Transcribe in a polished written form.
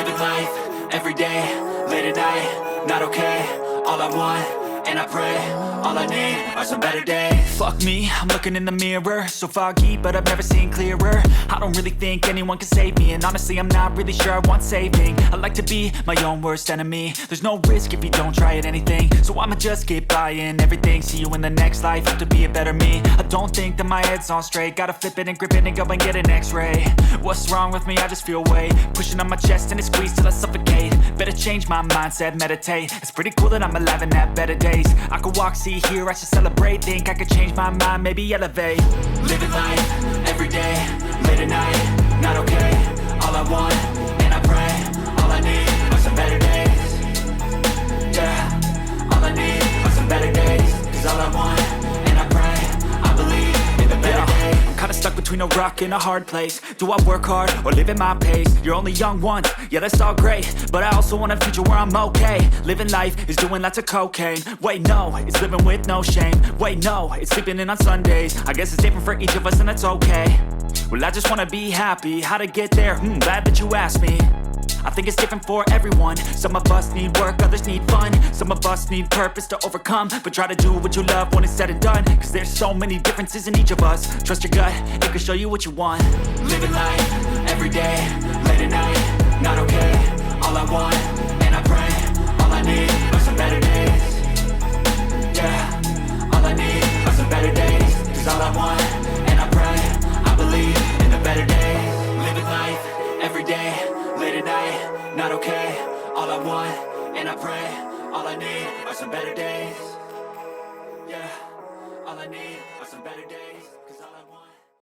Living life, everyday, late at night, not okay. All I want, and I pray, all I need are some better days. Fuck me, I'm looking in the mirror, so foggy, but I've never seen clearer. I don't really think anyone can save me, and honestly I'm not really sure I want saving. I like to be my own worst enemy. There's no risk if you don't try at anything, so I'ma just keep buying everything. See you in the next life, have to be a better me. I don't think that my head's on straight, gotta flip it and grip it and go and get an x-ray. What's wrong with me? I just feel weight pushing on my chest and it squeezes till I suffocate. Better change my mindset, meditate. It's pretty cool that I'm alive and have better days. I could walk, see, hear, I should celebrate. Think I could change my mind, maybe elevate. Living life, everyday, late at night, not okay. All I want, and I pray, all I need are some better days. Yeah, all I need are some better days. Cause all I want, and I pray, I believe in the better days. I'm kinda stuck between a rock and a hard place. Do I work hard or live at my pace? You're only young once, yeah that's all great, but I also want a future where I'm okay. Living life is doing lots of cocaine. Wait no, it's living with no shame. Wait no, it's sleeping in on Sundays. I guess it's different for each of us and that's okay. Well I just wanna be happy, how to get there? Glad that you asked me. I think it's different for everyone. Some of us need work, others need fun. Some of us need purpose to overcome. But try to do what you love when it's said and done. Cause there's so many differences in each of us. Trust your gut, it can show you what you want. Living life, everyday, late at night, not okay. All I want, and I pray, all I need are some better days. Yeah, all I need are some better days. Cause all I want, and I pray, I believe in the better days. Living life, everyday, late at night, not okay. All I want, and I pray, all I need are some better days. Yeah, all I need are some better days.